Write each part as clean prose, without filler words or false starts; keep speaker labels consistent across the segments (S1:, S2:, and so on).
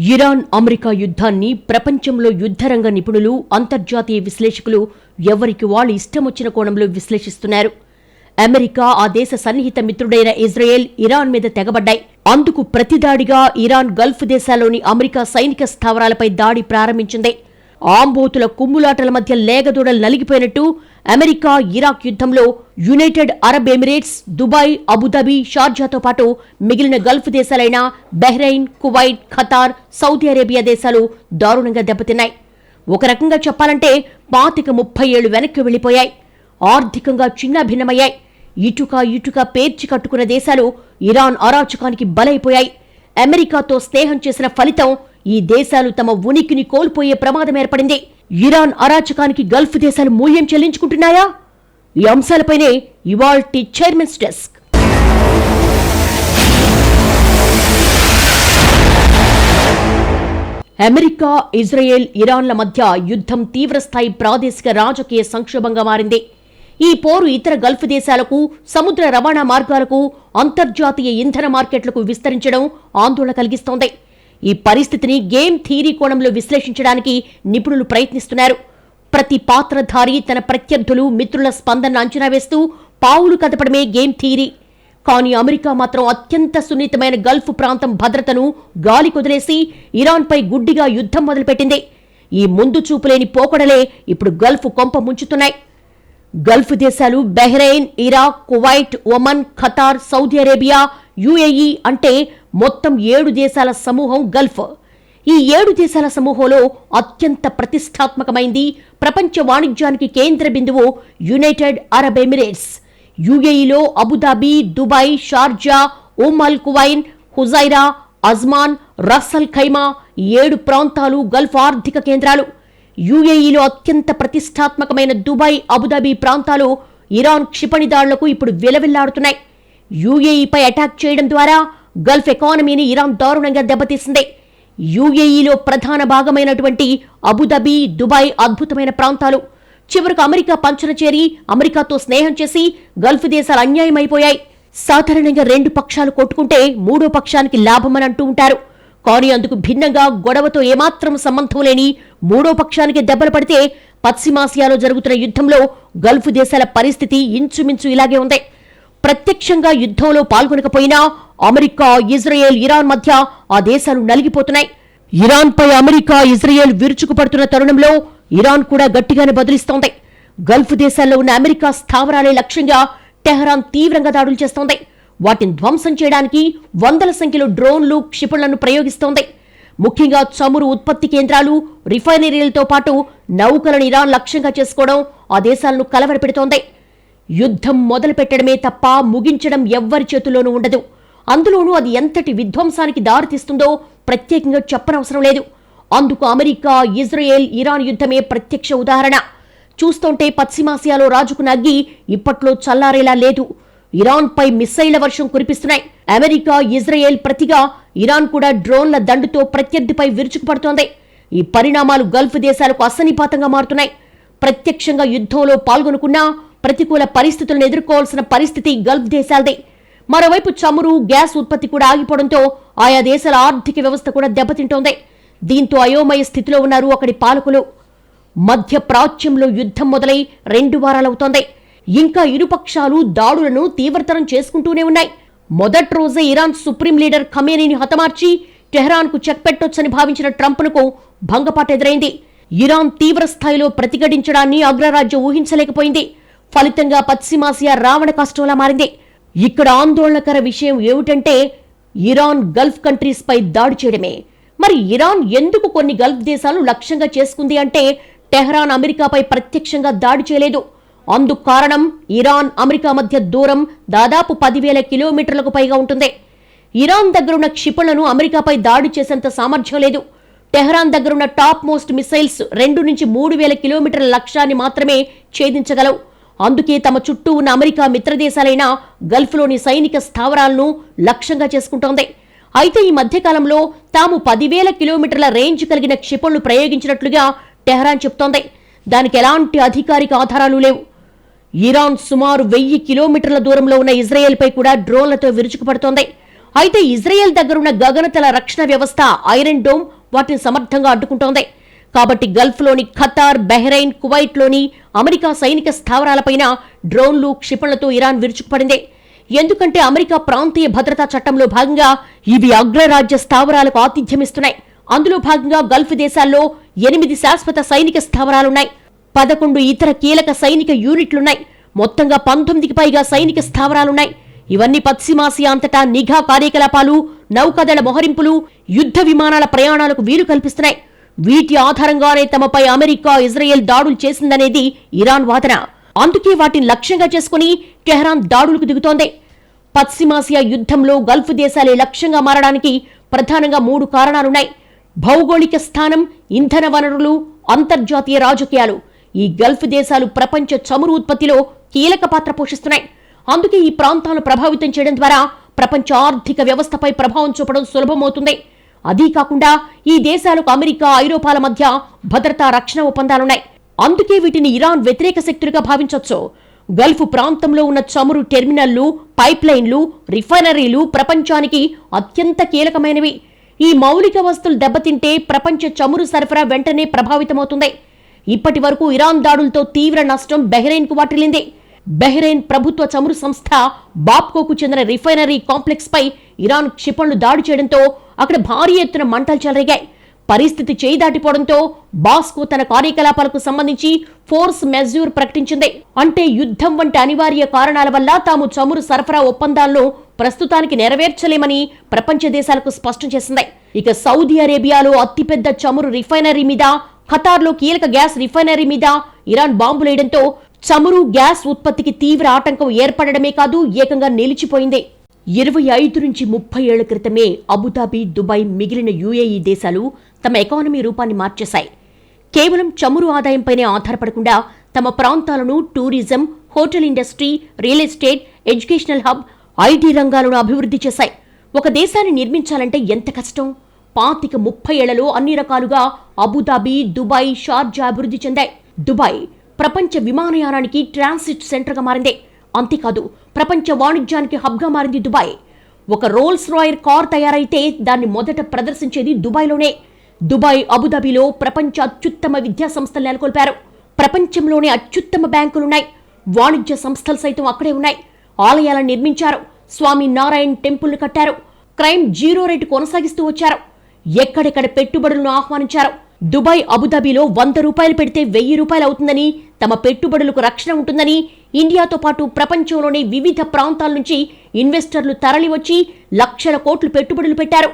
S1: Iran America యుద్ధాన్ని ప్రపంచంలో యుద్ధరంగ నిపుణులు, అంతర్జాతీయ విశ్లేషకులు ఎవరికి వాళ్ళు ఇష్టమొచ్చిన కోణంలో విశ్లేషిస్తున్నారు. అమెరికా, ఆ దేశ సన్నిహిత మిత్రుడైన ఇజ్రాయెల్ ఇరాన్ మీద తెగబడ్డాయి. అందుకు ప్రతిదాడిగా ఇరాన్ గల్ఫ్ దేశాల్లోని అమెరికా సైనిక స్థావరాలపై దాడి ప్రారంభించింది. ఆంబోతుల కుమ్ములాటల మధ్య లేగదూడలు నలిగిపోయినట్టు అమెరికా ఇరాక్ యుద్ధంలో United Arab Emirates, Dubai, Abu Dhabi, షార్జాతో పాటు మిగిలిన గల్ఫ్ దేశాలైన Bahrain, Kuwait, Qatar, Saudi Arabia దేశాలు దారుణంగా దెబ్బతిన్నాయి. ఒక రకంగా చెప్పాలంటే 25-30 ఏళ్లు వెనక్కి వెళ్లిపోయాయి. ఆర్థికంగా చిన్నాభిన్నమయ్యాయి. ఇటుక పేర్చి కట్టుకున్న దేశాలు ఇరాన్ అరాచకానికి బలైపోయాయి. అమెరికాతో స్నేహం చేసిన ఫలితం ఈ దేశాలు తమ ఉనికిని కోల్పోయే ప్రమాదం ఏర్పడింది. ఇరాన్ అరాచకానికి గల్ఫ్ దేశాలు మూల్యం చెల్లించుకుంటున్నాయా? ఈ అంశాలపైనే ఇవాల్టి చైర్మన్స్ డెస్క్. అమెరికా, ఇజ్రాయెల్, ఇరాన్ల మధ్య యుద్ధం తీవ్రస్థాయి ప్రాదేశిక రాజకీయ సంక్షోభంగా మారింది. ఈ పోరు ఇతర గల్ఫ్ దేశాలకు, సముద్ర రవాణా మార్గాలకు, అంతర్జాతీయ ఇంధన మార్కెట్లకు విస్తరించడం ఆందోళన కలిగిస్తోంది. ఈ పరిస్థితిని గేమ్ థియరీ కోణంలో విశ్లేషించడానికి నిపుణులు ప్రయత్నిస్తున్నారు. ప్రతి పాత్రధారి తన ప్రత్యర్థులు, మిత్రుల స్పందనను అంచనా వేస్తూ పావులు కదపడమే గేమ్ థియరీ. కానీ అమెరికా మాత్రం అత్యంత సున్నితమైన గల్ఫ్ ప్రాంతం భద్రతను గాలి కొదిలేసి ఇరాన్పై గుడ్డిగా యుద్ధం మొదలుపెట్టింది. ఈ ముందు చూపులేని పోకడలే ఇప్పుడు గల్ఫ్ కొంప ముంచుతున్నాయి. గల్ఫ్ దేశాలు Bahrain, Iraq, Kuwait, Oman, Qatar, Saudi Arabia, UAE అంటే మొత్తం 7 దేశాల సమూహం గల్ఫ్. ఈ 7 దేశాల సమూహంలో అత్యంత ప్రతిష్టాత్మకమైంది, ప్రపంచ వాణిజ్యానికి కేంద్ర బిందువు యునైటెడ్ అరబ్ ఎమిరేట్స్. యుఏఈలో Abu Dhabi, Dubai, Sharjah, Al Quwain, Fujairah, Ajman, Ras al Khaimah 7 ప్రాంతాలు గల్ఫ్ ఆర్థిక కేంద్రాలు. యుఏఈలో అత్యంత ప్రతిష్టాత్మకమైన దుబాయ్, అబుదాబి ప్రాంతాలు ఇరాన్ క్షిపణి దాడులకు ఇప్పుడు విలవిల్లాడుతున్నాయి. యుఏఈపై అటాక్ చేయడం ద్వారా గల్ఫ్ ఎకానమీని ఇరాన్ దారుణంగా దెబ్బతీసింది. యుఏఈలో ప్రధాన భాగమైనటువంటి అబుదాబి, దుబాయ్ అద్భుతమైన ప్రాంతాలు. చివరకు అమెరికా పంచన చేరి అమెరికాతో స్నేహం చేసి గల్ఫ్ దేశాలు అన్యాయమైపోయాయి. సాధారణంగా 2 పక్షాలు కొట్టుకుంటే 3వ పక్షానికి లాభమని అంటూ ఉంటారు. కానీ అందుకు భిన్నంగా గొడవతో ఏమాత్రం సంబంధం లేని 3వ పక్షానికి దెబ్బలు పడితే పశ్చిమాసియాలో జరుగుతున్న యుద్ధంలో గల్ఫ్ దేశాల పరిస్థితి ఇంచుమించు ఇలాగే ఉంది. ప్రత్యక్షంగా యుద్ధంలో పాల్గొనకపోయినా అమెరికా, ఇజ్రాయెల్, ఇరాన్ మధ్య ఆ దేశాలు నలిగిపోతున్నాయి. ఇరాన్పై అమెరికా, ఇజ్రాయెల్ విరుచుకుపడుతున్న తరుణంలో ఇరాన్ కూడా గట్టిగానే బదులిస్తోంది. గల్ఫ్ దేశాల్లో ఉన్న అమెరికా స్థావరాలే లక్ష్యంగా టెహరాన్ తీవ్రంగా దాడులు చేస్తోంది. వాటిని ధ్వంసం చేయడానికి వందల సంఖ్యలో డ్రోన్లు, క్షిపణులను ప్రయోగిస్తోంది. ముఖ్యంగా చమురు ఉత్పత్తి కేంద్రాలు, రిఫైనరీలతో పాటు నౌకలను ఇరాన్ లక్ష్యంగా చేసుకోవడం ఆ దేశాలను కలవరపెడుతోంది. యుద్ధం మొదలు పెట్టడమే తప్ప ముగించడం ఎవ్వరి చేతుల్లోనూ ఉండదు. అందులోనూ అది ఎంతటి విధ్వంసానికి దారితీస్తుందో ప్రత్యేకంగా చెప్పనవసరం లేదు. అందుకు అమెరికా, ఇజ్రాయెల్, ఇరాన్ యుద్ధమే ప్రత్యక్ష ఉదాహరణ. చూస్తుంటే పశ్చిమాసియాలో రాజుకున్న అగ్గి ఇప్పట్లో చల్లారేలా లేదు. ఇరాన్పై మిస్సైళ్ల వర్షం కురిపిస్తున్నాయి. అమెరికా, ఇజ్రాయెల్ ప్రతిగా ఇరాన్ కూడా డ్రోన్ల దండుతో ప్రత్యర్థిపై విరుచుకుపడుతోంది. ఈ పరిణామాలు గల్ఫ్ దేశాలకు అసనిపాతంగా మారుతున్నాయి. ప్రత్యక్షంగా యుద్ధంలో పాల్గొనుకున్నా ప్రతికూల పరిస్థితులను ఎదుర్కోవాల్సిన పరిస్థితి గల్ఫ్ దేశాలదే. మరోవైపు చమురు, గ్యాస్ ఉత్పత్తి కూడా ఆగిపోవడంతో ఆయా దేశాల ఆర్థిక వ్యవస్థ కూడా దెబ్బతింటోంది. దీంతో అయోమయ స్థితిలో ఉన్నారు అక్కడి పాలకులు. మధ్య ప్రాచ్యంలో యుద్ధం మొదలై 2 వారాలవుతోంది. ఇంకా ఇరుపక్షాలు దాడులను తీవ్రతరం చేసుకుంటూనే ఉన్నాయి. మొదటి రోజే ఇరాన్ సుప్రీం లీడర్ ఖమేనీని హతమార్చి టెహరాన్కు చెక్ పెట్టొచ్చని భావించిన ట్రంప్కు భంగపాటు ఎదురైంది. ఇరాన్ తీవ్ర స్థాయిలో ప్రతిఘటించడాన్ని అగ్రరాజ్యం ఊహించలేకపోయింది. ఫలితంగా పశ్చిమాసియా రావణ కష్టంలా మారింది. ఇక్కడ ఆందోళనకర విషయం ఏమిటంటే ఇరాన్ గల్ఫ్ కంట్రీస్ పై దాడి చేయడమే. మరి ఇరాన్ ఎందుకు కొన్ని గల్ఫ్ దేశాలను లక్ష్యంగా చేసుకుంది అంటే టెహరాన్ అమెరికాపై ప్రత్యక్షంగా దాడి చేయలేదు. అందుకు కారణం ఇరాన్, అమెరికా మధ్య దూరం దాదాపు 10,000 కిలోమీటర్లకు పైగా ఉంటుంది. ఇరాన్ దగ్గరున్న క్షిపణులను అమెరికాపై దాడి చేసేంత సామర్థ్యం లేదు. టెహరాన్ దగ్గరున్న టాప్ మోస్ట్ మిసైల్స్ 2 నుంచి 3,000 కిలోమీటర్ల లక్ష్యాన్ని మాత్రమే ఛేదించగలవు. అందుకే తమ చుట్టూ ఉన్న అమెరికా మిత్రదేశాలైన గల్ఫ్లోని సైనిక స్థావరాలను లక్ష్యంగా చేసుకుంటోంది. అయితే ఈ మధ్యకాలంలో తాము 10,000 కిలోమీటర్ల రేంజ్ కలిగిన క్షిపణులు ప్రయోగించినట్లుగా టెహరాన్ చెప్తోంది. దానికి ఎలాంటి అధికారిక ఆధారాలు లేవు. ఇరాన్ సుమారు 1000 కిలోమీటర్ల దూరంలో ఉన్న ఇజ్రాయెల్పై కూడా డ్రోన్లతో విరుచుకుపడుతోంది. అయితే ఇజ్రాయెల్ దగ్గరున్న గగనతల రక్షణ వ్యవస్థ ఐరన్ డోమ్ వాటిని సమర్థంగా అడ్డుకుంటోంది. కాబట్టి గల్ఫ్లోని ఖతార్, బహ్రెయిన్, కువైట్లోని అమెరికా సైనిక స్థావరాలపైన డ్రోన్లు, క్షిపణులతో ఇరాన్ విరుచుకుపడింది. ఎందుకంటే అమెరికా ప్రాంతీయ భద్రతా చట్టంలో భాగంగా ఇవి అగ్రరాజ్య స్థావరాలకు ఆతిథ్యమిస్తున్నాయి. అందులో భాగంగా గల్ఫ్ దేశాల్లో 8 శాశ్వత సైనిక స్థావరాలున్నాయి, 11 ఇతర కీలక సైనిక యూనిట్లున్నాయి, మొత్తంగా 19కి పైగా సైనిక స్థావరాలున్నాయి. ఇవన్నీ పశ్చిమాసియా అంతటా నిఘా కార్యకలాపాలు, నౌకాదళ మోహరింపులు, యుద్ధ విమానాల ప్రయాణాలకు వీలు కల్పిస్తున్నాయి. వీటి ఆధారంగానే తమపై అమెరికా, ఇజ్రాయెల్ దాడులు చేసిందనేది ఇరాన్ వాదన. అందుకే వాటిని లక్ష్యంగా చేసుకుని టెహ్రాన్ దాడులకు దిగుతోంది. పశ్చిమాసియా యుద్ధంలో గల్ఫ్ దేశాలే లక్ష్యంగా మారడానికి ప్రధానంగా 3 కారణాలున్నాయి: భౌగోళిక స్థానం, ఇంధన వనరులు, అంతర్జాతీయ రాజకీయాలు. ఈ గల్ఫ్ దేశాలు ప్రపంచ చమురు ఉత్పత్తిలో కీలక పాత్ర పోషిస్తున్నాయి. అందుకే ఈ ప్రాంతాలను ప్రభావితం చేయడం ద్వారా ప్రపంచ ఆర్థిక వ్యవస్థపై ప్రభావం చూపడం సులభమవుతుంది. అదీ కాకుండా ఈ దేశాలకు అమెరికా, ఐరోపాల మధ్య భద్రతా రక్షణ ఒప్పందాలున్నాయి. అందుకే వీటిని ఇరాన్ వ్యతిరేక శక్తులుగా భావించవచ్చు. గల్ఫ్ ప్రాంతంలో ఉన్న చమురు టెర్మినల్లు, పైప్ లైన్లు, రిఫైనరీలు ప్రపంచానికి అత్యంత కీలకమైనవి. ఈ మౌలిక వస్తువులు దెబ్బతింటే ప్రపంచ చమురు సరఫరా వెంటనే ప్రభావితమవుతుంది. ఇప్పటి వరకు ఇరాన్ దాడులతో తీవ్ర నష్టం బహ్రెయిన్కు వాటిల్లింది. బహ్రెయిన్ ప్రభుత్వ చమురు సంస్థ బాప్కోకు చెందిన రిఫైనరీ కాంప్లెక్స్ పై ఇరాన్ క్షిపణులు దాడి చేయడంతో అక్కడ భారీ ఎత్తున మంటలు చెలరేగాయి. పరిస్థితి చేయి దాటిపోవడంతో బాస్కో తన కార్యకలాపాలకు సంబంధించి ఫోర్స్ మెజ్యూర్ ప్రకటించింది. అంటే యుద్ధం వంటి అనివార్య కారణాల వల్ల తాము చమురు సరఫరా ఒప్పందాలను ప్రస్తుతానికి నెరవేర్చలేమని ప్రపంచ దేశాలకు స్పష్టం చేసింది. ఇక సౌదీ అరేబియాలో అతిపెద్ద చమురు రిఫైనరీ మీద, ఖతార్లో కీలక గ్యాస్ రిఫైనరీ మీద ఇరాన్ బాంబులేయడంతో చమురు, గ్యాస్ ఉత్పత్తికి తీవ్ర ఆటంకం ఏర్పడడమే కాదు, ఏకంగా నిలిచిపోయింది. 25 నుంచి 30 ఏళ్ల క్రితమే అబుదాబి, దుబాయ్, మిగిలిన యుఏఈ దేశాలు తమ ఎకానమీ రూపాన్ని మార్చేశాయి. కేవలం చమురు ఆదాయంపైనే ఆధారపడకుండా తమ ప్రాంతాలను tourism, hotel industry, real estate, educational hub, IT రంగాలను అభివృద్ధి చేశాయి. ఒక దేశాన్ని నిర్మించాలంటే ఎంత కష్టం! 25-30 ఏళ్లలో అన్ని రకాలుగా అబుదాబి, దుబాయ్, షార్జా అభివృద్ధి చెందాయి. దుబాయ్ ప్రపంచ విమానయానానికి ట్రాన్సిట్ సెంటర్గా మారింది. అంతేకాదు ప్రపంచ వాణిజ్యానికి హబ్గా మారింది దుబాయ్. ఒక రోల్స్ రాయర్ కార్ తయారైతే దాన్ని మొదట ప్రదర్శించేది దుబాయ్లోనే. దుబాయ్, అబుదాబిలో ప్రపంచ అత్యుత్తమ విద్యా సంస్థలు నెలకొల్పారు. ప్రపంచంలోనే అత్యుత్తమ బ్యాంకులున్నాయి. వాణిజ్య సంస్థలు సైతం అక్కడే ఉన్నాయి. ఆలయాలను నిర్మించారు. స్వామి నారాయణ్ టెంపుల్ను కట్టారు. క్రైమ్ జీరో రేటు కొనసాగిస్తూ వచ్చారు. ఎక్కడెక్కడ పెట్టుబడులను ఆహ్వానించారు. దుబాయ్, అబుదాబిలో 100 రూపాయలు పెడితే 1000 రూపాయలు అవుతుందని, తమ పెట్టుబడులకు రక్షణ ఉంటుందని ఇండియాతో పాటు ప్రపంచంలోని వివిధ ప్రాంతాల నుంచి ఇన్వెస్టర్లు తరలివచ్చి లక్షల కోట్లు పెట్టుబడులు పెట్టారు.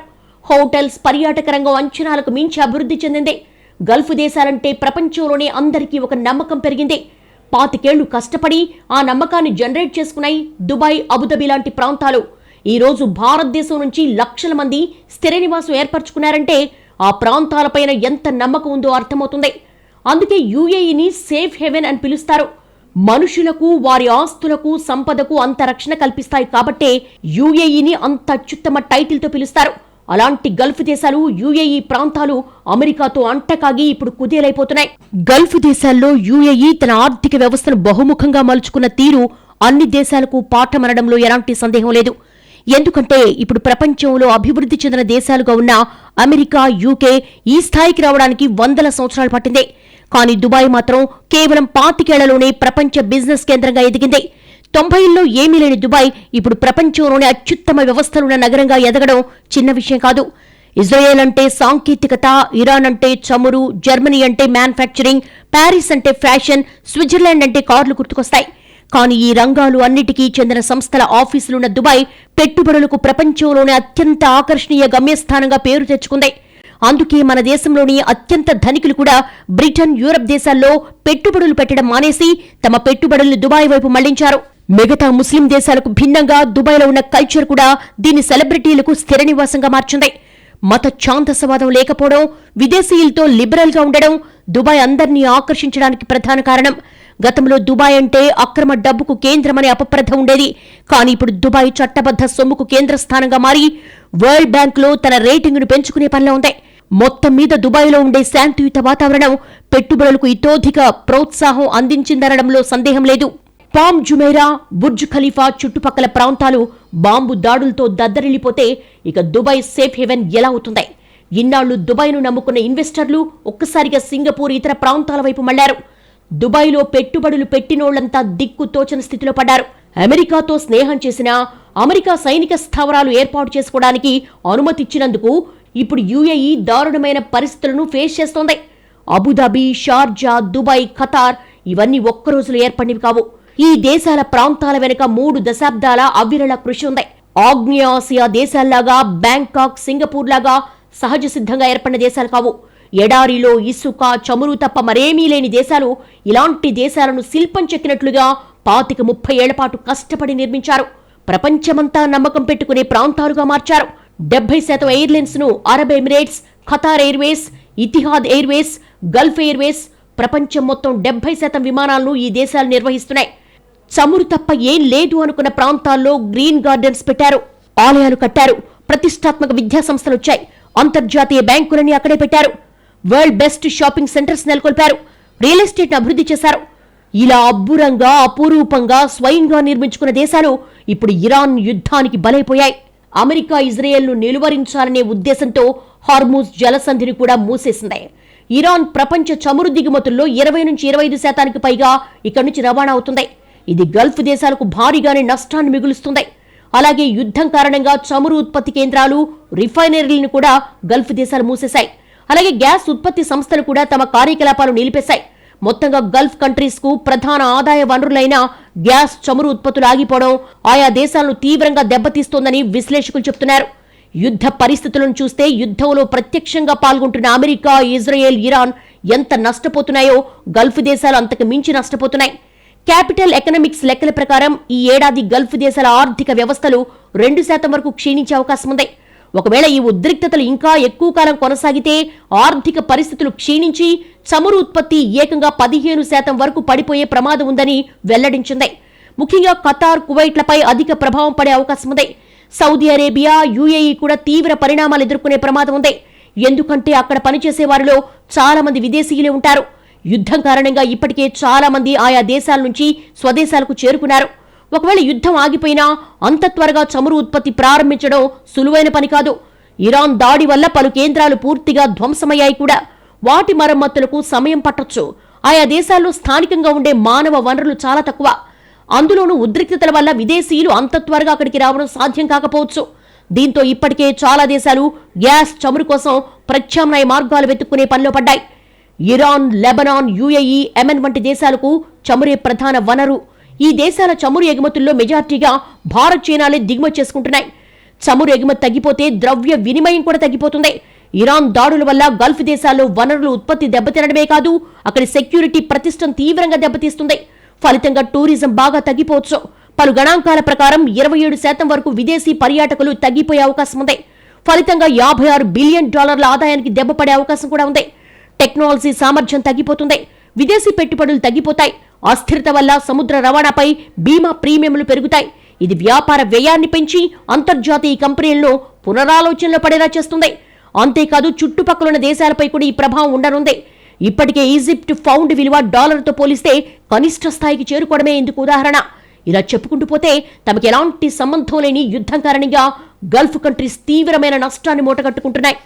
S1: హోటల్స్, పర్యాటక రంగం అంచనాలకు మించి అభివృద్ధి చెందింది. గల్ఫ్ దేశాలంటే ప్రపంచంలోనే అందరికీ ఒక నమ్మకం పెరిగింది. 25 ఏళ్లు కష్టపడి ఆ నమ్మకాన్ని జనరేట్ చేసుకున్నాయి దుబాయ్, అబుదాబి లాంటి ప్రాంతాలు. ఈ రోజు భారతదేశం నుంచి లక్షల మంది స్థిర నివాసం ఏర్పరచుకున్నారంటే ఆ ప్రాంతాలపైన ఎంత నమ్మకం ఉందో అర్థమవుతుంది. అందుకే యుఏఈని సేఫ్ హెవెన్ అని పిలుస్తారు. మనుషులకు, వారి ఆస్తులకు, సంపదకు అంత రక్షణ కల్పిస్తాయి కాబట్టే యుఏఈని అంత అత్యుత్తమ టైటిల్తో పిలుస్తారు. అలాంటి గల్ఫ్ దేశాలు, యుఏఈ ప్రాంతాలు అమెరికాతో అంటకాగి ఇప్పుడు కుదేలైపోతున్నాయి. గల్ఫ్ దేశాల్లో యుఏఈ తన ఆర్థిక వ్యవస్థను బహుముఖంగా మలుచుకున్న తీరు అన్ని దేశాలకు పాఠమనడంలో ఎలాంటి సందేహం లేదు. ఎందుకంటే ఇప్పుడు ప్రపంచంలో అభివృద్ధి చెందిన దేశాలుగా ఉన్న అమెరికా, యూకే ఈ స్థాయికి రావడానికి 100 సంవత్సరాలు పట్టింది. కానీ దుబాయ్ మాత్రం కేవలం 25 ఏళ్లలోనే ప్రపంచ బిజినెస్ కేంద్రంగా ఎదిగింది. 90ల్లో ఏమీ లేని దుబాయ్ ఇప్పుడు ప్రపంచంలోనే అత్యుత్తమ వ్యవస్థలున్న నగరంగా ఎదగడం చిన్న విషయం కాదు. ఇజ్రాయెల్ అంటే సాంకేతికత, ఇరాన్ అంటే చమురు, జర్మనీ అంటే మ్యానుఫ్యాక్చరింగ్, ప్యారిస్ అంటే ఫ్యాషన్, స్విట్జర్లాండ్ అంటే కార్లు గుర్తుకొస్తాయి. కానీ ఈ రంగాలు అన్నిటికీ చెందిన సంస్థల ఆఫీసులున్న దుబాయ్ పెట్టుబడులకు ప్రపంచంలోనే అత్యంత ఆకర్షణీయ గమ్యస్థానంగా పేరు తెచ్చుకుంది. అందుకే మన దేశంలోని అత్యంత ధనికులు కూడా బ్రిటన్, యూరప్ దేశాల్లో పెట్టుబడులు పెట్టడం మానేసి తమ పెట్టుబడుల్ని దుబాయ్ వైపు మళ్లించారు. మిగతా ముస్లిం దేశాలకు భిన్నంగా దుబాయ్లో ఉన్న కల్చర్ కూడా దీని సెలబ్రిటీలకు స్థిర నివాసంగా మార్చింది. మత ఛాందసవాదం లేకపోవడం, విదేశీయులతో లిబరల్గా ఉండడం దుబాయ్ అందరినీ ఆకర్షించడానికి ప్రధాన కారణం. గతంలో దుబాయ్ అంటే అక్రమ డబ్బుకు కేంద్రమనే అపప్రథ ఉండేది. కానీ ఇప్పుడు దుబాయ్ చట్టబద్ధ సొమ్ముకు కేంద్రస్థానంగా మారి వరల్డ్ బ్యాంకులో తన రేటింగును పెంచుకునే పనిలో ఉంది. మొత్తం మీద దుబాయ్లో ఉండే శాంతియుత వాతావరణం పెట్టుబడులకు ఇతోధిక ప్రోత్సాహం అందించిందనడంలో సందేహం లేదు. పామ్ జుమైరా, బుర్జ్ ఖలీఫా చుట్టుపక్కల ప్రాంతాలు బాంబు దాడులతో దద్దరిల్లిపోతే ఇక దుబాయ్ సేఫ్ హెవెన్ ఎలా అవుతుంది? ఇన్నాళ్లు దుబాయ్ను నమ్ముకున్న ఇన్వెస్టర్లు ఒక్కసారిగా సింగపూర్ ఇతర ప్రాంతాల వైపు మళ్లారు. దుబాయ్లో పెట్టుబడులు పెట్టినోళ్లంతా దిక్కు తోచని స్థితిలో పడ్డారు. అమెరికాతో స్నేహం చేసినా అమెరికా సైనిక స్థావరాలు ఏర్పాటు చేసుకోవడానికి అనుమతిచ్చినందుకు ఇప్పుడు యుఏఈ దారుణమైన పరిస్థితులను ఫేస్ చేస్తోంది. అబుదాబి, షార్జా, దుబాయ్, ఖతార్ ఇవన్నీ ఒక్కరోజులో ఏర్పడినవి కావు. ఈ దేశాల ప్రాంతాల వెనుక 3 దశాబ్దాల అవిరళ కృషి ఉంది. ఆగ్నేయ ఆసియా దేశాల్లాగా బ్యాంకాక్, సింగపూర్ లాగా సహజ సిద్ధంగా ఏర్పడిన దేశాలు కావు. ఎడారిలో ఇసుక, చమురు తప్ప మరేమీ లేని దేశాలు ఇలాంటి దేశాలను శిల్పం చెక్కినట్లుగా 25-30 ఏళ్ల పాటు కష్టపడి నిర్మించారు. ప్రపంచమంతా నమ్మకం పెట్టుకునే ప్రాంతాలుగా మార్చారు. 70% ఎయిర్లైన్స్ ను Arab Emirates, Qatar Airways, Etihad Airways, Gulf Airways, ప్రపంచం మొత్తం 70% విమానాలను ఈ దేశాలు నిర్వహిస్తున్నాయి. చమురు తప్ప ఏం లేదు అనుకున్న ప్రాంతాల్లో గ్రీన్ గార్డెన్స్ పెట్టారు, ఆలయాలు కట్టారు, ప్రతిష్టాత్మక విద్యా సంస్థలు వచ్చాయి, అంతర్జాతీయ బ్యాంకులని అక్కడే పెట్టారు, వరల్డ్ బెస్ట్ షాపింగ్ సెంటర్స్ నెలకొల్పారు, రియల్ ఎస్టేట్ అభివృద్ధి చేశారు. ఇలా అబ్బురంగా, అపురూపంగా, స్వయంగా నిర్మించుకున్న దేశాలు ఇప్పుడు ఇరాన్ యుద్ధానికి బలైపోయాయి. అమెరికా ఇజ్రాయెల్ను నిలువరించాలనే ఉద్దేశంతో హార్మూజ్ జలసంధిని కూడా మూసేసింది. ఇరాన్ ప్రపంచ చమురు దిగుమతుల్లో 20-25% పైగా ఇక్కడి నుంచి రవాణా అవుతుంది. ఇది గల్ఫ్ దేశాలకు భారీగానే నష్టాన్ని మిగులుస్తుంది. అలాగే యుద్ధం కారణంగా చమురు ఉత్పత్తి కేంద్రాలు, రిఫైనరీలను కూడా గల్ఫ్ దేశాలు మూసేశాయి. అలాగే గ్యాస్ ఉత్పత్తి సంస్థలు కూడా తమ కార్యకలాపాలు నిలిపేశాయి. మొత్తంగా గల్ఫ్ కంట్రీస్ కు ప్రధాన ఆదాయ వనరులైన గ్యాస్, చమురు ఉత్పత్తులు ఆగిపోవడం ఆయా దేశాలను తీవ్రంగా దెబ్బతీస్తోందని విశ్లేషకులు చెబుతున్నారు. యుద్ధ పరిస్థితులను చూస్తే యుద్ధంలో ప్రత్యక్షంగా పాల్గొంటున్న అమెరికా, ఇజ్రాయెల్, ఇరాన్ ఎంత నష్టపోతున్నాయో గల్ఫ్ దేశాలు అంతకు మించి నష్టపోతున్నాయి. క్యాపిటల్ ఎకనామిక్స్ లెక్కల ప్రకారం ఈ ఏడాది గల్ఫ్ దేశాల ఆర్థిక వ్యవస్థలు 2% వరకు క్షీణించే అవకాశం ఉంది. ఒకవేళ ఈ ఉద్రిక్తతలు ఇంకా ఎక్కువ కాలం కొనసాగితే ఆర్థిక పరిస్థితులు క్షీణించి చమురు ఉత్పత్తి ఏకంగా 15% వరకు పడిపోయే ప్రమాదం ఉందని వెల్లడించింది. ముఖ్యంగా ఖతార్, కువైట్లపై అధిక ప్రభావం పడే అవకాశం ఉంది. సౌదీ అరేబియా, యుఏఈ కూడా తీవ్ర పరిణామాలు ఎదుర్కొనే ప్రమాదం ఉంది. ఎందుకంటే అక్కడ పనిచేసే వారిలో చాలా మంది విదేశీయులే ఉంటారు. యుద్ధం కారణంగా ఇప్పటికే చాలా మంది ఆయా దేశాల నుంచి స్వదేశాలకు చేరుకున్నారు. ఒకవేళ యుద్ధం ఆగిపోయినా అంత త్వరగా చమురు ఉత్పత్తి ప్రారంభించడం సులువైన పని కాదు. ఇరాన్ దాడి వల్ల పలు కేంద్రాలు పూర్తిగా ధ్వంసమయ్యాయి కూడా. వాటి మరమ్మతులకు సమయం పట్టొచ్చు. ఆయా దేశాల్లో స్థానికంగా ఉండే మానవ వనరులు చాలా తక్కువ. అందులోనూ ఉద్రిక్తతల వల్ల విదేశీయులు అంత త్వరగా అక్కడికి రావడం సాధ్యం కాకపోవచ్చు. దీంతో ఇప్పటికే చాలా దేశాలు గ్యాస్, చమురు కోసం ప్రత్యామ్నాయ మార్గాలు వెతుక్కునే పనిలో పడ్డాయి. ఇరాన్, లెబనాన్, యుఏఈ, యెమెన్ వంటి దేశాలకు చమురే ప్రధాన వనరు. ఈ దేశాల చమురు ఎగుమతుల్లో మెజార్టీగా భారత్, చైనాలే దిగుమతి చేసుకుంటున్నాయి. చమురు ఎగుమతి తగ్గిపోతే ద్రవ్య వినిమయం కూడా తగ్గిపోతుంది. ఇరాన్ దాడుల వల్ల గల్ఫ్ దేశాల్లో వనరులు ఉత్పత్తి దెబ్బతినడమే కాదు, అక్కడి సెక్యూరిటీ ప్రతిష్టను తీవ్రంగా దెబ్బతీస్తుంది. ఫలితంగా టూరిజం బాగా తగ్గిపోవచ్చు. పలు గణాంకాల ప్రకారం 27% వరకు విదేశీ పర్యాటకులు తగ్గిపోయే అవకాశం ఉంది. ఫలితంగా $56 బిలియన్ ఆదాయానికి దెబ్బపడే అవకాశం కూడా ఉంది. టెక్నాలజీ సామర్థ్యం తగ్గిపోతుంది. విదేశీ పెట్టుబడులు తగ్గిపోతాయి. అస్థిరత వల్ల సముద్ర రవాణాపై బీమా ప్రీమియంలు పెరుగుతాయి. ఇది వ్యాపార వ్యయాన్ని పెంచి అంతర్జాతీయ కంపెనీలను పునరాలోచనలో పడేలా చేస్తుంది. అంతేకాదు చుట్టుపక్కలున్న దేశాలపై కూడా ఈ ప్రభావం ఉండనుంది. ఇప్పటికే ఈజిప్ట్ పౌండ్ విలువ డాలర్తో పోలిస్తే కనిష్ట స్థాయికి చేరుకోవడమే ఇందుకు ఉదాహరణ. ఇలా చెప్పుకుంటూ పోతే తమకు ఎలాంటి సంబంధం లేని యుద్ధం కారణంగా గల్ఫ్ కంట్రీస్ తీవ్రమైన నష్టాన్ని మూటగట్టుకుంటున్నాయి.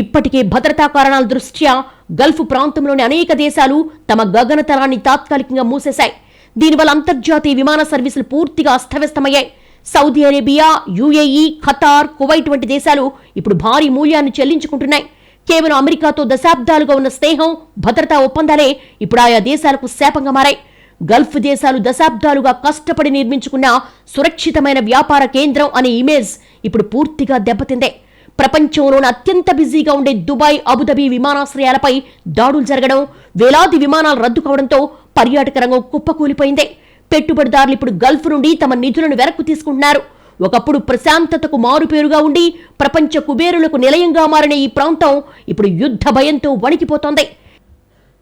S1: ఇప్పటికే భద్రతా కారణాల దృష్ట్యా గల్ఫ్ ప్రాంతంలోని అనేక దేశాలు తమ గగనతలాన్ని తాత్కాలికంగా మూసేశాయి. దీనివల్ల అంతర్జాతీయ విమాన సర్వీసులు పూర్తిగా అస్తవ్యస్తమయ్యాయి. Saudi Arabia, UAE, Qatar, Kuwait వంటి దేశాలు ఇప్పుడు భారీ మూల్యాన్ని చెల్లించుకుంటున్నాయి. కేవలం అమెరికాతో దశాబ్దాలుగా ఉన్న స్నేహం, భద్రతా ఒప్పందాలే ఇప్పుడు ఆయా దేశాలకు శాపంగా మారాయి. గల్ఫ్ దేశాలు దశాబ్దాలుగా కష్టపడి నిర్మించుకున్న సురక్షితమైన వ్యాపార కేంద్రం అనే ఇమేజ్ ఇప్పుడు పూర్తిగా దెబ్బతిందే. ప్రపంచంలోని అత్యంత బిజీగా ఉండే దుబాయ్, అబుదాబి విమానాశ్రయాలపై దాడులు జరగడం, వేలాది విమానాలు రద్దు కావడంతో పర్యాటక రంగం కుప్పకూలిపోయింది. పెట్టుబడిదారులు ఇప్పుడు గల్ఫ్ నుండి తమ నిధులను వెనక్కు తీసుకుంటున్నారు. ఒకప్పుడు ప్రశాంతతకు మారుపేరుగా ఉండి ప్రపంచ కుబేరులకు నిలయంగా మారిన ఈ ప్రాంతం ఇప్పుడు యుద్ధ భయంతో వణికిపోతోంది.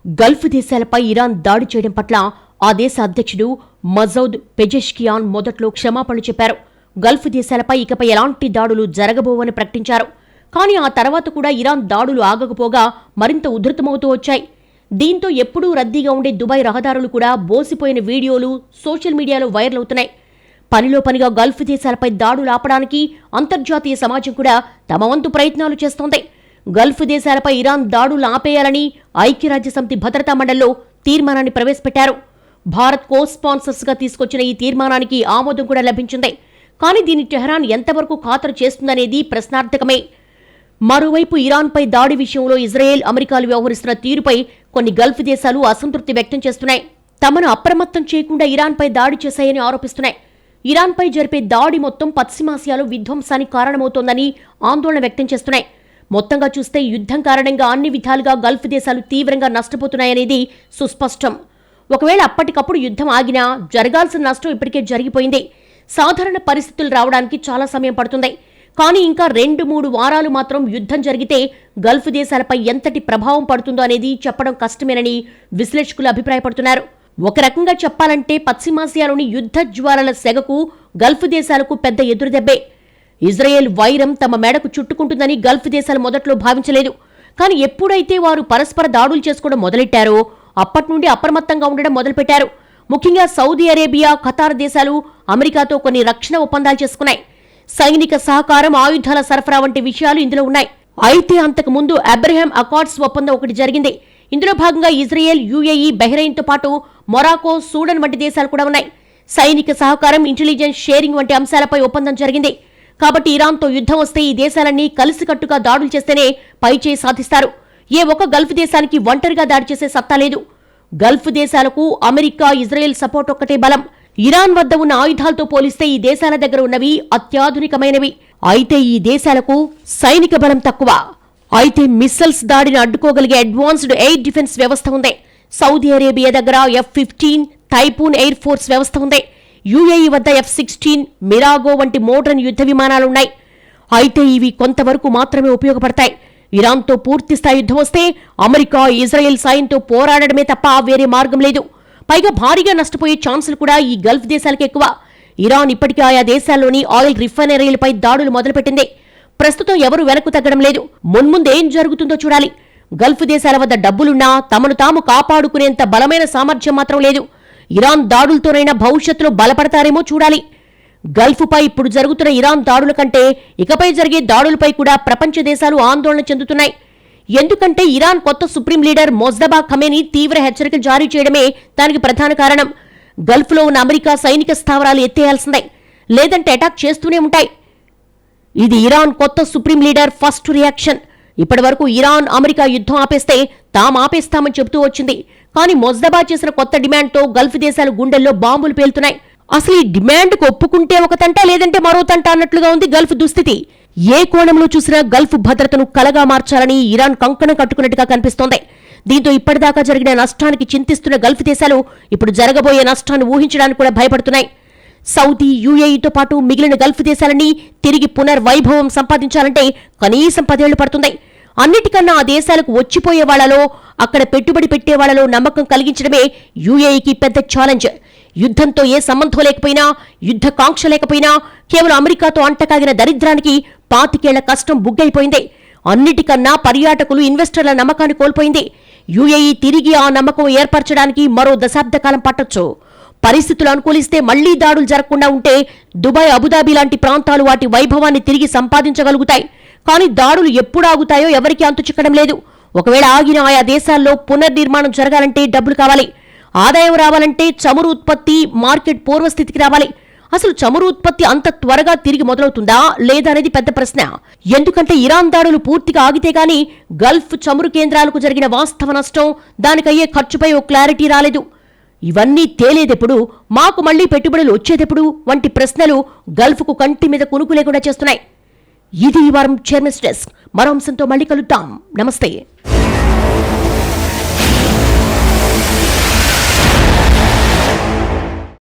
S1: గల్ఫ్ దేశాలపై ఇరాన్ దాడి చేయడం పట్ల ఆ దేశ అధ్యక్షుడు మజౌద్ పెజెష్కియాన్ మొదట్లో క్షమాపణలు చెప్పారు. గల్ఫ్ దేశాలపై ఇకపై ఎలాంటి దాడులు జరగబోవని ప్రకటించారు. కానీ ఆ తర్వాత కూడా ఇరాన్ దాడులు ఆగకపోగా మరింత ఉధృతమవుతూ వచ్చాయి. దీంతో ఎప్పుడూ రద్దీగా ఉండే దుబాయ్ రహదారులు కూడా బోసిపోయిన వీడియోలు సోషల్ మీడియాలో వైరల్ అవుతున్నాయి. పనిలో పనిగా గల్ఫ్ దేశాలపై దాడులు ఆపడానికి అంతర్జాతీయ సమాజం కూడా తమ వంతు ప్రయత్నాలు చేస్తోంది. గల్ఫ్ దేశాలపై ఇరాన్ దాడులు ఆపేయాలని ఐక్యరాజ్యసమితి భద్రతా మండలిలో తీర్మానాన్ని ప్రవేశపెట్టారు. భారత్ కో స్పాన్సర్స్గా తీసుకొచ్చిన ఈ తీర్మానానికి ఆమోదం కూడా లభించింది. కానీ దీన్ని టెహరాన్ ఎంతవరకు ఖాతరు చేస్తుందనేది ప్రశ్నార్థకమే. మరోవైపు ఇరాన్పై దాడి విషయంలో ఇజ్రాయెల్, అమెరికాలు వ్యవహరిస్తున్న తీరుపై కొన్ని గల్ఫ్ దేశాలు అసంతృప్తి వ్యక్తం చేస్తున్నాయి. తమను అప్రమత్తం చేయకుండా ఇరాన్పై దాడి చేశాయని ఆరోపిస్తున్నాయి. ఇరాన్పై జరిపే దాడి మొత్తం పశ్చిమాసియాలో విధ్వంసానికి కారణమవుతోందని ఆందోళన వ్యక్తం చేస్తున్నాయి. మొత్తంగా చూస్తే యుద్ధం కారణంగా అన్ని విధాలుగా గల్ఫ్ దేశాలు తీవ్రంగా నష్టపోతున్నాయనేది సుస్పష్టం. ఒకవేళ అప్పటికప్పుడు యుద్ధం ఆగినా జరగాల్సిన నష్టం ఇప్పటికే జరిగిపోయింది. సాధారణ పరిస్థితులు రావడానికి చాలా సమయం పడుతుంది. కానీ ఇంకా 2-3 వారాలు మాత్రం యుద్ధం జరిగితే గల్ఫ్ దేశాలపై ఎంతటి ప్రభావం పడుతుందో అనేది చెప్పడం కష్టమేనని విశ్లేషకులు అభిప్రాయపడుతున్నారు. ఒక రకంగా చెప్పాలంటే పశ్చిమాసియాలోని యుద్ధ జ్వాలల సెగకు గల్ఫ్ దేశాలకు పెద్ద ఎదురుదెబ్బే. ఇజ్రాయెల్ వైరం తమ మెడకు చుట్టుకుంటుందని గల్ఫ్ దేశాలు మొదట్లో భావించలేదు. కానీ ఎప్పుడైతే వారు పరస్పర దాడులు చేసుకోవడం మొదలెట్టారో అప్పటి నుండి అప్రమత్తంగా ఉండడం మొదలుపెట్టారు. ముఖ్యంగా సౌదీ అరేబియా, ఖతార్ దేశాలు అమెరికాతో కొన్ని రక్షణ ఒప్పందాలు చేసుకున్నాయి. సైనిక సహకారం, ఆయుధాల సరఫరా వంటి విషయాలు ఇందులో ఉన్నాయి. అయితే అంతకు ముందు అబ్రహాం అకార్డ్స్ ఒప్పందం ఒకటి జరిగింది. ఇందులో భాగంగా ఇజ్రాయెల్, యుఏఈ, బహ్రెయిన్తో పాటు మొరాకో, సూడన్ వంటి దేశాలు కూడా ఉన్నాయి. సైనిక సహకారం, ఇంటెలిజెన్స్ షేరింగ్ వంటి అంశాలపై ఒప్పందం జరిగింది. కాబట్టి ఇరాన్తో యుద్ధం వస్తే ఈ దేశాలన్నీ కలిసికట్టుగా దాడులు చేస్తేనే పైచేయి సాధిస్తారు. ఏ ఒక్క గల్ఫ్ దేశానికి ఒంటరిగా దాడి చేసే సత్తా లేదు. గల్ఫ్ దేశాలకు అమెరికా, ఇజ్రాయెల్ సపోర్ట్ ఒక్కటే బలం. ఇరాన్ వద్ద ఉన్న ఆయుధాలతో పోలిస్తే ఈ దేశాల దగ్గర ఉన్నవి అత్యాధునికమైనవి. అయితే ఈ దేశాలకు సైనిక బలం తక్కువ. అయితే మిస్సైల్స్ దాడిని అడ్డుకోగలిగే అడ్వాన్స్డ్ ఎయిర్ డిఫెన్స్ వ్యవస్థ ఉంది. సౌదీ అరేబియా దగ్గర F-15 టైపూన్ ఎయిర్ ఫోర్స్ వ్యవస్థ ఉంది. యుఏఈ వద్ద F-16 మిరాగో వంటి మోడర్న్ యుద్ధ విమానాలున్నాయి. అయితే ఇవి కొంతవరకు మాత్రమే ఉపయోగపడతాయి. ఇరాన్తో పూర్తిస్థాయి యుద్ధం వస్తే అమెరికా, ఇజ్రాయెల్ సాయంతో పోరాడడమే తప్ప వేరే మార్గం లేదు. పైగా భారీగా నష్టపోయే ఛాన్సులు కూడా ఈ గల్ఫ్ దేశాలకు ఎక్కువ. ఇరాన్ ఇప్పటికే ఆయా దేశాల్లోని ఆయిల్ రిఫైనరీలపై దాడులు మొదలుపెట్టింది. ప్రస్తుతం ఎవరు వెనక్కు తగ్గడం లేదు. మున్ముందేం జరుగుతుందో చూడాలి. గల్ఫ్ దేశాల వద్ద డబ్బులున్నా తమను తాము కాపాడుకునేంత బలమైన సామర్థ్యం మాత్రం లేదు. ఇరాన్ దాడులతోనైనా భవిష్యత్తులో బలపడతారేమో చూడాలి. గల్ఫ్పై ఇప్పుడు జరుగుతున్న ఇరాన్ దాడుల కంటే ఇకపై జరిగే దాడులపై కూడా ప్రపంచ దేశాలు ఆందోళన చెందుతున్నాయి. ఎందుకంటే ఇరాన్ కొత్త సుప్రీం లీడర్ మొజ్తబా ఖమేనీ తీవ్ర హెచ్చరికలు జారీ చేయడమే దానికి ప్రధాన కారణం. గల్ఫ్లో ఉన్న అమెరికా సైనిక స్థావరాలు ఎత్తేయాల్సిందే, లేదంటే అటాక్ చేస్తూనే ఉంటాయి. ఇది ఇరాన్ కొత్త సుప్రీం లీడర్ ఫస్ట్ రియాక్షన్. ఇప్పటివరకు ఇరాన్, అమెరికా యుద్ధం ఆపేస్తే తాము ఆపేస్తామని చెబుతూ వచ్చింది. కానీ మొజ్తబా చేసిన కొత్త డిమాండ్తో గల్ఫ్ దేశాలు గుండెల్లో బాంబులు పేలుతున్నాయి. అసలు ఈ డిమాండ్కు ఒప్పుకుంటే ఒక తంట, లేదంటే మరో తంట అన్నట్లుగా ఉంది గల్ఫ్ దుస్థితి. ఏ కోణంలో చూసినా గల్ఫ్ భద్రతను కలగా మార్చాలని ఇరాన్ కంకణం కట్టుకున్నట్టుగా కనిపిస్తోంది. దీంతో ఇప్పటిదాకా జరిగిన నష్టానికి చింతిస్తున్న గల్ఫ్ దేశాలు ఇప్పుడు జరగబోయే నష్టాన్ని ఊహించడానికి కూడా భయపడుతున్నాయి. సౌదీ, యుఏఈతో పాటు మిగిలిన గల్ఫ్ దేశాలన్నీ తిరిగి పునర్వైభవం సంపాదించాలంటే కనీసం 10 ఏళ్లు పడుతుంది. అన్నిటికన్నా ఆ దేశాలకు వచ్చిపోయే వాళ్లలో, అక్కడ పెట్టుబడి పెట్టే వాళ్లలో నమ్మకం కలిగించడమే యుఏఈకి పెద్ద ఛాలెంజ్. యుద్ధంతో ఏ సంబంధం లేకపోయినా, యుద్ధ కాంక్ష లేకపోయినా, కేవలం అమెరికాతో అంటకాగిన దరిద్రానికి 25 ఏళ్ల కష్టం బుగ్గైపోయింది. అన్నిటికన్నా పర్యాటకులు, ఇన్వెస్టర్ల నమ్మకాన్ని కోల్పోయింది. యుఏఈ తిరిగి ఆ నమ్మకం ఏర్పరచడానికి మరో దశాబ్ద కాలం పట్టొచ్చు. పరిస్థితులు అనుకూలిస్తే మళ్లీ దాడులు జరగకుండా ఉంటే దుబాయ్, అబుదాబి లాంటి ప్రాంతాలు వాటి వైభవాన్ని తిరిగి సంపాదించగలుగుతాయి. కానీ దాడులు ఎప్పుడు ఆగుతాయో ఎవరికీ అంతు చిక్కడం లేదు. ఒకవేళ ఆగిన ఆయా దేశాల్లో పునర్నిర్మాణం జరగాలంటే డబ్బులు కావాలి. ఆదాయం రావాలంటే చమురు ఉత్పత్తి, మార్కెట్ పూర్వస్థితికి రావాలి. అసలు చమురు ఉత్పత్తి అంత త్వరగా తిరిగి మొదలవుతుందా లేదా అనేది పెద్ద ప్రశ్న. ఎందుకంటే ఇరాన్ దాడులు పూర్తిగా ఆగితే గానీ గల్ఫ్ చమురు కేంద్రాలకు జరిగిన వాస్తవ నష్టం, దానికయ్యే ఖర్చుపై ఓ క్లారిటీ రాలేదు. ఇవన్నీ తేలేదెప్పుడు, మాకు మళ్లీ పెట్టుబడులు వచ్చేదెప్పుడు వంటి ప్రశ్నలు గల్ఫ్కు కంటి మీద కునుకు లేకుండా చేస్తున్నాయి. ఇది ఈ వారం చైర్మన్స్ డెస్క్. మరో అంశంతో మళ్లీ కలుద్దాం. నమస్తే.